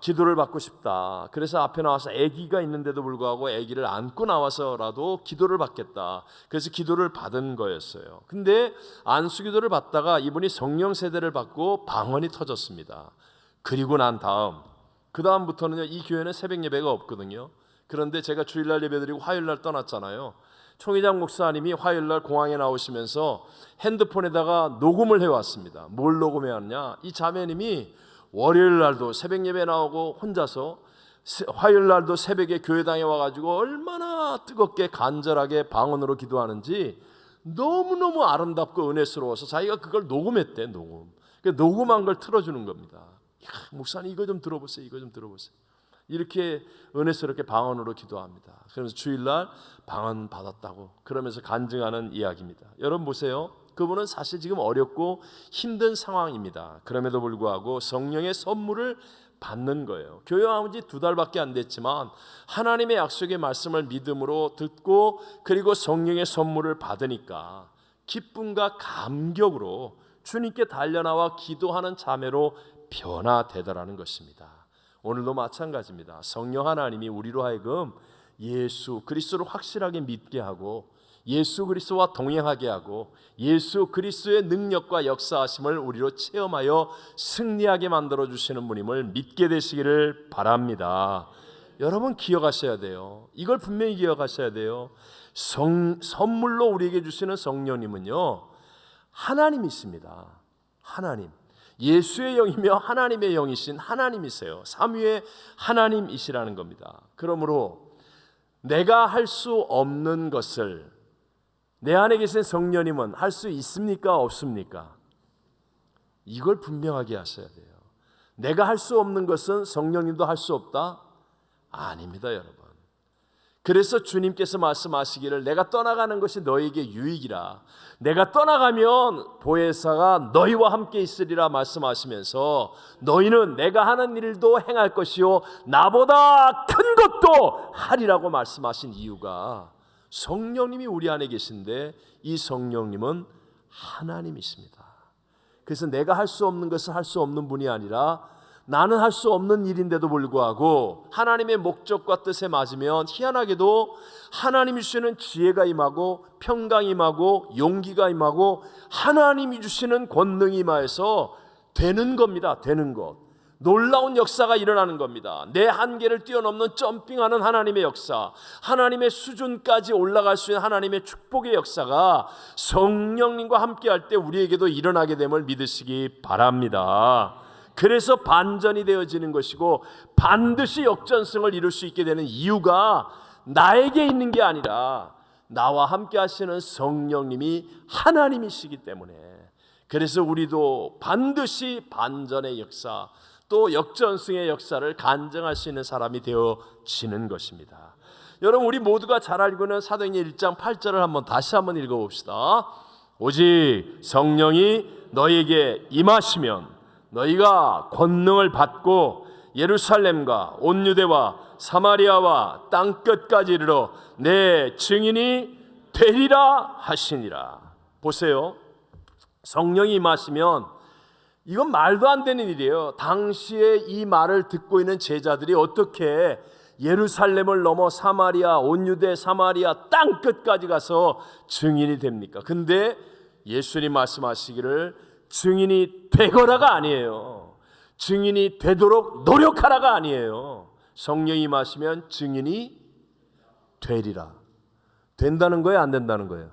기도를 받고 싶다. 그래서 앞에 나와서 아기가 있는데도 불구하고 아기를 안고 나와서라도 기도를 받겠다. 그래서 기도를 받은 거였어요. 근데 안수기도를 받다가 이분이 성령 세대를 받고 방언이 터졌습니다. 그리고 난 그 다음부터는요, 이 교회는 새벽 예배가 없거든요. 그런데 제가 주일날 예배드리고 화요일날 떠났잖아요. 총회장 목사님이 화요일날 공항에 나오시면서 핸드폰에다가 녹음을 해왔습니다. 뭘 녹음해왔냐? 이 자매님이 월요일날도 새벽 예배 나오고 혼자서 화요일날도 새벽에 교회당에 와가지고 얼마나 뜨겁게 간절하게 방언으로 기도하는지 너무너무 아름답고 은혜스러워서 자기가 그걸 녹음했대. 녹음한 걸 틀어주는 겁니다. 야, 목사님 이거 좀 들어보세요. 이거 좀 들어보세요. 이렇게 은혜스럽게 방언으로 기도합니다. 그러면서 주일날 방언 받았다고 그러면서 간증하는 이야기입니다. 여러분 보세요. 그분은 사실 지금 어렵고 힘든 상황입니다. 그럼에도 불구하고 성령의 선물을 받는 거예요. 교회 와온 지 2달밖에 안 됐지만 하나님의 약속의 말씀을 믿음으로 듣고 그리고 성령의 선물을 받으니까 기쁨과 감격으로 주님께 달려나와 기도하는 자매로 변화되더라는 것입니다. 오늘도 마찬가지입니다. 성령 하나님이 우리로 하여금 예수 그리스도를 확실하게 믿게 하고 예수 그리스도와 동행하게 하고 예수 그리스도의 능력과 역사하심을 우리로 체험하여 승리하게 만들어 주시는 분임을 믿게 되시기를 바랍니다. 여러분 기억하셔야 돼요. 이걸 분명히 기억하셔야 돼요. 선물로 우리에게 주시는 성령님은요 하나님이십니다. 하나님, 예수의 영이며 하나님의 영이신 하나님이세요. 삼위의 하나님이시라는 겁니다. 그러므로 내가 할 수 없는 것을 내 안에 계신 성령님은 할 수 있습니까? 없습니까? 이걸 분명하게 하셔야 돼요. 내가 할 수 없는 것은 성령님도 할 수 없다? 아닙니다, 여러분. 그래서 주님께서 말씀하시기를 내가 떠나가는 것이 너에게 유익이라. 내가 떠나가면 보혜사가 너희와 함께 있으리라 말씀하시면서 너희는 내가 하는 일도 행할 것이요 나보다 큰 것도 하리라고 말씀하신 이유가 성령님이 우리 안에 계신데 이 성령님은 하나님이십니다. 그래서 내가 할 수 없는 것을 할 수 없는 분이 아니라 나는 할 수 없는 일인데도 불구하고 하나님의 목적과 뜻에 맞으면 희한하게도 하나님이 주시는 지혜가 임하고 평강이 임하고 용기가 임하고 하나님이 주시는 권능이 임하여서 되는 겁니다. 되는 것. 놀라운 역사가 일어나는 겁니다. 내 한계를 뛰어넘는 점핑하는 하나님의 역사, 하나님의 수준까지 올라갈 수 있는 하나님의 축복의 역사가 성령님과 함께할 때 우리에게도 일어나게 됨을 믿으시기 바랍니다. 그래서 반전이 되어지는 것이고 반드시 역전승을 이룰 수 있게 되는 이유가 나에게 있는 게 아니라 나와 함께 하시는 성령님이 하나님이시기 때문에 그래서 우리도 반드시 반전의 역사 또 역전승의 역사를 간증할 수 있는 사람이 되어지는 것입니다. 여러분 우리 모두가 잘 알고 있는 사도행전 1장 8절을 다시 한번 읽어봅시다. 오직 성령이 너희에게 임하시면 너희가 권능을 받고 예루살렘과 온 유대와 사마리아와 땅끝까지 이르러 내 증인이 되리라 하시니라. 보세요. 성령이 임하시면 이건 말도 안 되는 일이에요. 당시에 이 말을 듣고 있는 제자들이 어떻게 예루살렘을 넘어 사마리아, 온 유대, 사마리아 땅끝까지 가서 증인이 됩니까? 근데 예수님 말씀하시기를 증인이 되거라가 아니에요. 증인이 되도록 노력하라가 아니에요. 성령이 임하시면 증인이 되리라. 된다는 거예요? 안 된다는 거예요?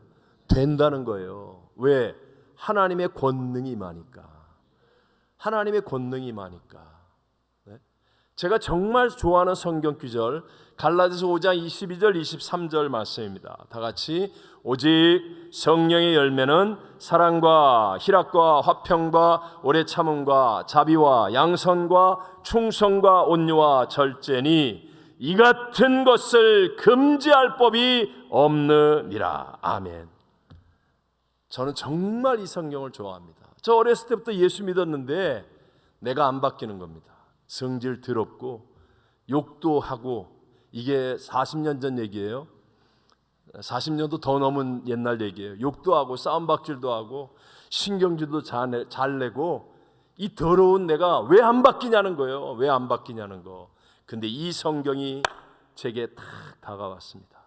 된다는 거예요. 왜? 하나님의 권능이 임하니까. 하나님의 권능이 임하니까. 네? 제가 정말 좋아하는 성경 구절 갈라디아서 5장 22절 23절 말씀입니다. 다 같이 오직 성령의 열매는 사랑과 희락과 화평과 오래 참음과 자비와 양선과 충성과 온유와 절제니 이 같은 것을 금지할 법이 없느니라. 아멘. 저는 정말 이 성경을 좋아합니다. 저 어렸을 때부터 예수 믿었는데 내가 안 바뀌는 겁니다. 성질 더럽고 욕도 하고 이게 40년 전 얘기예요. 40년도 더 넘은 옛날 얘기예요. 욕도 하고 싸움박질도 하고 신경질도 잘 내고 이 더러운 내가 왜 안 바뀌냐는 거예요. 왜 안 바뀌냐는 거. 근데 이 성경이 제게 딱 다가왔습니다.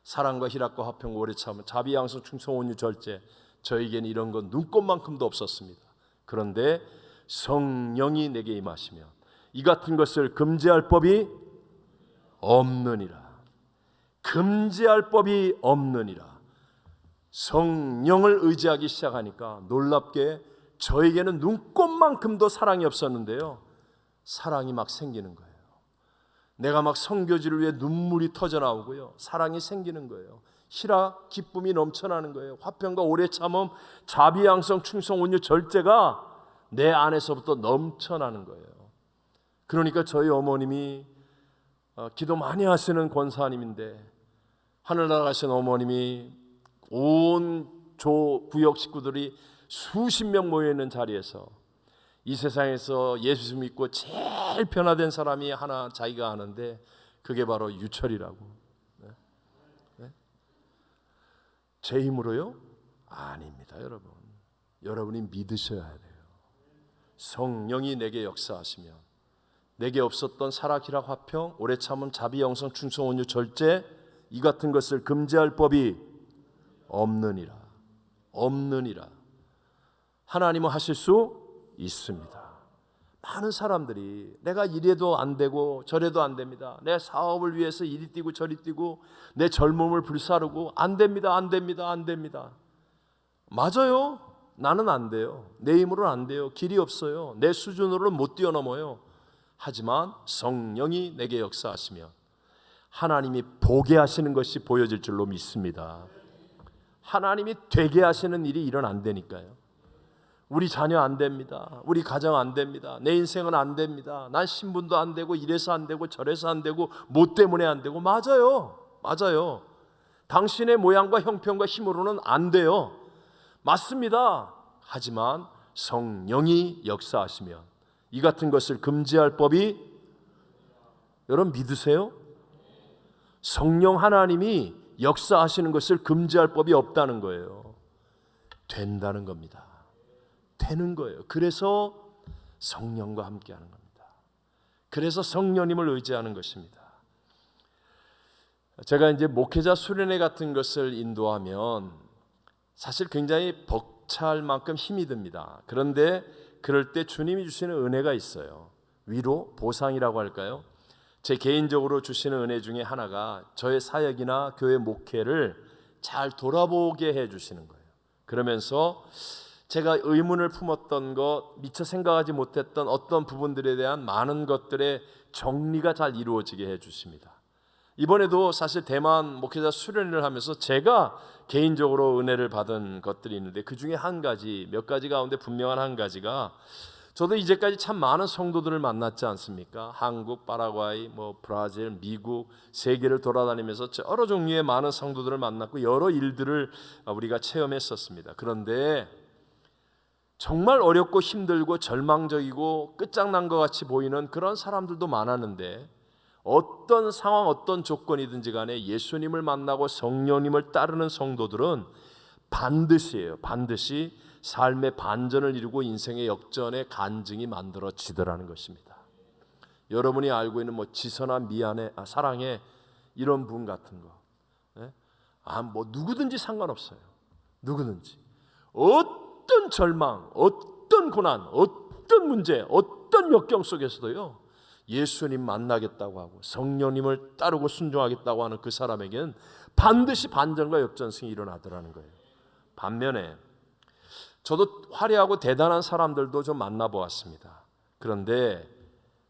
사랑과 희락과 화평 오래 참음 자비 양선 충성 온유 절제 저에게는 이런 건 눈꼽만큼도 없었습니다. 그런데 성령이 내게 임하시면 이 같은 것을 금지할 법이 없느니라. 금지할 법이 없느니라. 성령을 의지하기 시작하니까 놀랍게 저에게는 눈꼽만큼도 사랑이 없었는데요. 사랑이 막 생기는 거예요. 내가 막 선교지를 위해 눈물이 터져 나오고요. 사랑이 생기는 거예요. 희락, 기쁨이 넘쳐나는 거예요. 화평과 오래 참음, 자비, 양성, 충성, 온유, 절제가 내 안에서부터 넘쳐나는 거예요. 그러니까 저희 어머님이 기도 많이 하시는 권사님인데 하늘나라 가신 어머님이 온 구역 식구들이 수십 명 모여 있는 자리에서 이 세상에서 예수 믿고 제일 변화된 사람이 하나 자기가 아는데 그게 바로 유철이라고. 네? 제 힘으로요? 아닙니다, 여러분. 여러분이 믿으셔야 돼요. 성령이 내게 역사하시면 내게 없었던 사랑, 희락, 화평, 오래 참음, 자비, 영성, 충성, 온유, 절제 이 같은 것을 금지할 법이 없느니라. 하나님은 하실 수 있습니다. 많은 사람들이 내가 이래도 안 되고 저래도 안 됩니다. 내 사업을 위해서 이리 뛰고 저리 뛰고 내 젊음을 불사르고 안 됩니다. 맞아요. 나는 안 돼요. 내 힘으로는 안 돼요. 길이 없어요. 내 수준으로는 못 뛰어넘어요. 하지만 성령이 내게 역사하시면 하나님이 보게 하시는 것이 보여질 줄로 믿습니다. 하나님이 되게 하시는 일이 일어난다니까요. 우리 자녀 안 됩니다. 우리 가정 안 됩니다. 내 인생은 안 됩니다. 난 신분도 안 되고 이래서 안 되고 저래서 안 되고 뭐 때문에 안 되고 맞아요. 당신의 모양과 형편과 힘으로는 안 돼요. 맞습니다. 하지만 성령이 역사하시면 이 같은 것을 금지할 법이 여러분 믿으세요? 성령 하나님이 역사하시는 것을 금지할 법이 없다는 거예요. 된다는 겁니다. 되는 거예요. 그래서 성령과 함께하는 겁니다. 그래서 성령님을 의지하는 것입니다. 제가 이제 목회자 수련회 같은 것을 인도하면 사실 굉장히 벅찰 만큼 힘이 듭니다. 그런데 그럴 때 주님이 주시는 은혜가 있어요. 위로, 보상이라고 할까요? 제 개인적으로 주시는 은혜 중에 하나가 저의 사역이나 교회 목회를 잘 돌아보게 해주시는 거예요. 그러면서 제가 의문을 품었던 것, 미처 생각하지 못했던 어떤 부분들에 대한 많은 것들의 정리가 잘 이루어지게 해주십니다. 이번에도 사실 대만 목회자 수련회를 하면서 제가 개인적으로 은혜를 받은 것들이 있는데 그 중에 한 가지, 몇 가지 가운데 분명한 한 가지가 저도 이제까지 참 많은 성도들을 만났지 않습니까? 한국, 파라과이, 브라질, 미국, 세계를 돌아다니면서 여러 종류의 많은 성도들을 만났고 여러 일들을 우리가 체험했었습니다. 그런데 정말 어렵고 힘들고 절망적이고 끝장난 것 같이 보이는 그런 사람들도 많았는데 어떤 상황, 어떤 조건이든지 간에 예수님을 만나고 성령님을 따르는 성도들은 반드시 삶의 반전을 이루고 인생의 역전의 간증이 만들어지더라는 것입니다. 여러분이 알고 있는 지선아, 미안해, 사랑해 이런 분 같은 거, 누구든지 상관없어요. 누구든지 어떤 절망, 어떤 고난, 어떤 문제, 어떤 역경 속에서도요 예수님 만나겠다고 하고 성령님을 따르고 순종하겠다고 하는 그 사람에게는 반드시 반전과 역전승이 일어나더라는 거예요. 반면에 저도 화려하고 대단한 사람들도 좀 만나보았습니다. 그런데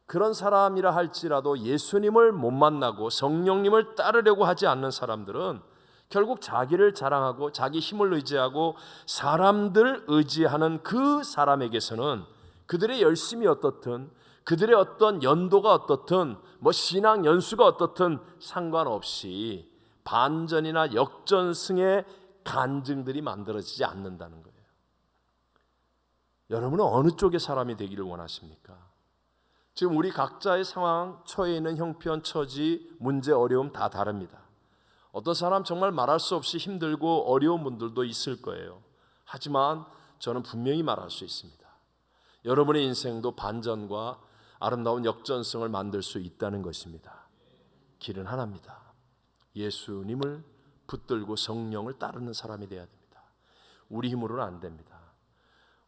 그런 사람이라 할지라도 예수님을 못 만나고 성령님을 따르려고 하지 않는 사람들은 결국 자기를 자랑하고 자기 힘을 의지하고 사람들 의지하는 그 사람에게서는 그들의 열심이 어떻든 그들의 어떤 연도가 어떻든 신앙 연수가 어떻든 상관없이 반전이나 역전승의 간증들이 만들어지지 않는다는 거예요. 여러분은 어느 쪽의 사람이 되기를 원하십니까? 지금 우리 각자의 상황, 처해 있는 형편, 처지, 문제, 어려움 다 다릅니다. 어떤 사람 정말 말할 수 없이 힘들고 어려운 분들도 있을 거예요. 하지만 저는 분명히 말할 수 있습니다. 여러분의 인생도 반전과 아름다운 역전성을 만들 수 있다는 것입니다. 길은 하나입니다. 예수님을 붙들고 성령을 따르는 사람이 되어야 됩니다. 우리 힘으로는 안 됩니다.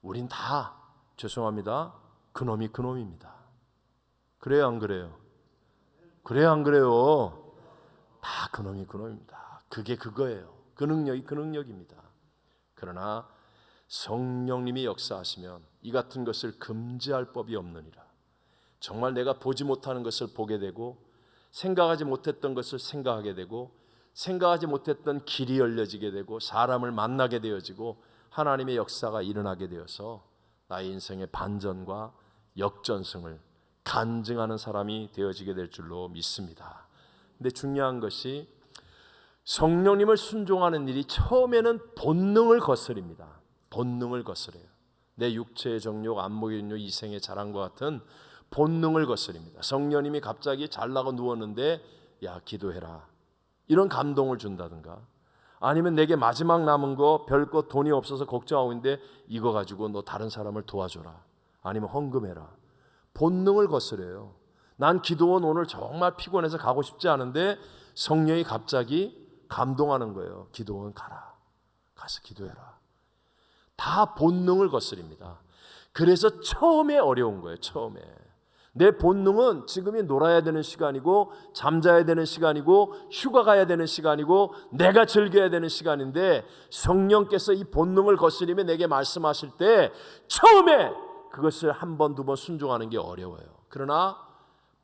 우린 다 죄송합니다. 그놈이 그놈입니다. 그래요, 안 그래요? 그래요, 안 그래요? 다 그놈이 그놈입니다. 그게 그거예요. 그 능력이 그 능력입니다. 그러나 성령님이 역사하시면 이 같은 것을 금지할 법이 없느니라. 정말 내가 보지 못하는 것을 보게 되고 생각하지 못했던 것을 생각하게 되고 생각하지 못했던 길이 열려지게 되고 사람을 만나게 되어지고 하나님의 역사가 일어나게 되어서 나의 인생의 반전과 역전승을 간증하는 사람이 되어지게 될 줄로 믿습니다. 근데 중요한 것이 성령님을 순종하는 일이 처음에는 본능을 거스립니다. 본능을 거스려요. 내 육체의 정욕, 안목의 정욕, 이생의 자랑과 같은 본능을 거스립니다. 성령님이 갑자기 잘나고 누웠는데 야 기도해라 이런 감동을 준다든가, 아니면 내게 마지막 남은 거 별거 돈이 없어서 걱정하고 있는데 이거 가지고 너 다른 사람을 도와줘라, 아니면 헌금해라. 본능을 거스려요. 난 기도원 오늘 정말 피곤해서 가고 싶지 않은데 성령이 갑자기 감동하는 거예요. 기도원 가라, 가서 기도해라. 다 본능을 거스립니다. 그래서 처음에 어려운 거예요. 처음에 내 본능은 지금이 놀아야 되는 시간이고 잠자야 되는 시간이고 휴가 가야 되는 시간이고 내가 즐겨야 되는 시간인데, 성령께서 이 본능을 거스리며 내게 말씀하실 때 처음에 그것을 한 번, 두 번 순종하는 게 어려워요. 그러나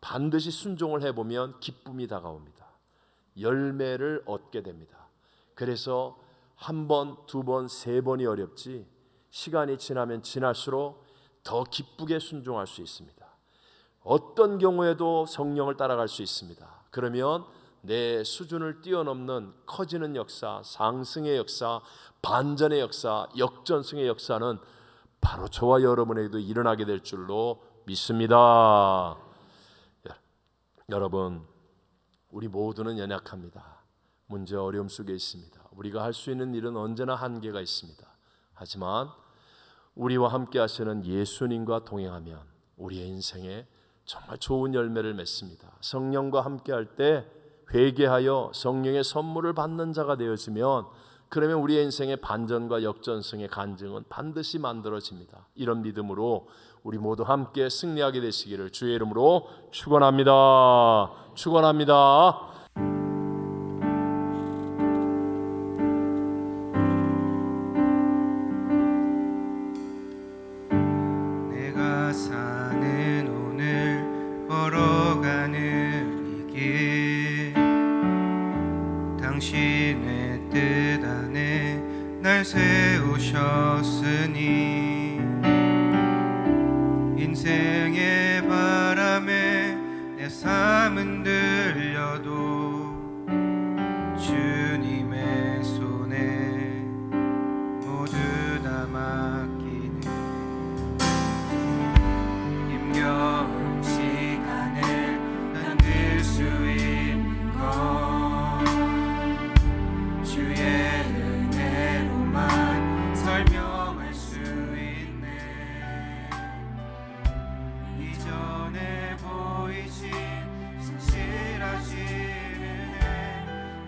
반드시 순종을 해보면 기쁨이 다가옵니다. 열매를 얻게 됩니다. 그래서 한 번, 두 번, 세 번이 어렵지 시간이 지나면 지날수록 더 기쁘게 순종할 수 있습니다. 어떤 경우에도 성령을 따라갈 수 있습니다. 그러면 내 수준을 뛰어넘는 커지는 역사, 상승의 역사, 반전의 역사, 역전승의 역사는 바로 저와 여러분에게도 일어나게 될 줄로 믿습니다. 여러분, 우리 모두는 연약합니다. 문제 어려움 속에 있습니다. 우리가 할 수 있는 일은 언제나 한계가 있습니다. 하지만 우리와 함께 하시는 예수님과 동행하면 우리의 인생에 정말 좋은 열매를 맺습니다. 성령과 함께 할 때 회개하여 성령의 선물을 받는 자가 되어지면, 그러면 우리의 인생의 반전과 역전승의 간증은 반드시 만들어집니다. 이런 믿음으로 우리 모두 함께 승리하게 되시기를 주의 이름으로 축원합니다. 축원합니다. 내가 사는 오늘 걸어가는 이 길, 당신의 뜻 안에 날 세우셨으니, 인생의 바람에 내 삶은 들려도 주님의 손에 모두 다 맡기네. 힘겨운 시간에 견딜 수 있는 것 주의 은혜로만 설명할 수 있네. 이전에 보이신 신실하신 은혜,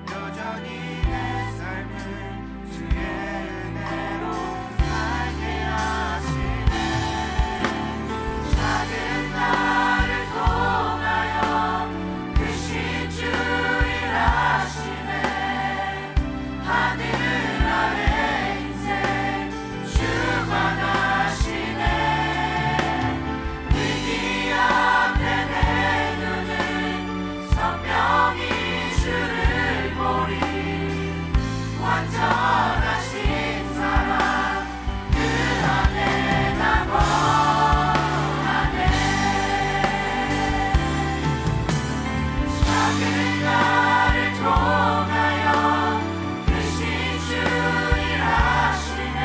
여전히 내 삶을 주의 은혜로 살게 하시네. 작은 나를 통하여 크신 주 일하시네. 하늘 아래 인생 주관하시네. 위기 앞에 내 눈은 선명히 주를 보리. 완전하신 사랑 그 안에 나 거하네. 작은 나를 통하여 크신 주 일하시네.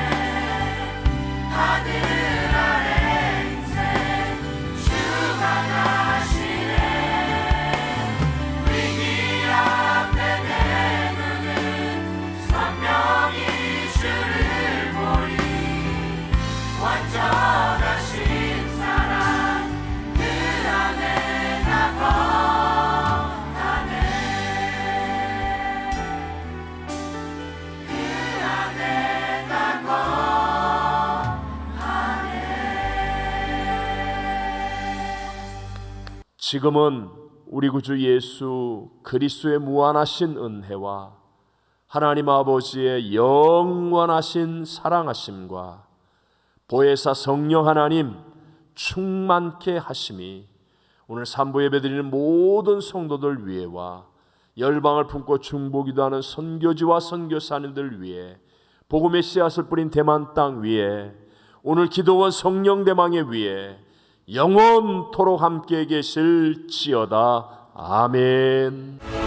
하늘 아래 인생 주관하시네. 위기 앞에 내 눈은 선명히 주를 보리. 완전하신 사랑 그 안에 나 거하네. 그 안에 나 거하네. 지금은 우리 구주 예수 그리스도의 무한하신 은혜와 하나님 아버지의 영원하신 사랑하심과 보혜사 성령 하나님 충만케 하심이 오늘 산부 예배드리는 모든 성도들 위에와 열방을 품고 중보기도하는 선교지와 선교사님들 위에, 복음의 씨앗을 뿌린 대만 땅 위에, 오늘 기도원 성령 대망에 위에 영원토록 함께 계실지어다. 아멘.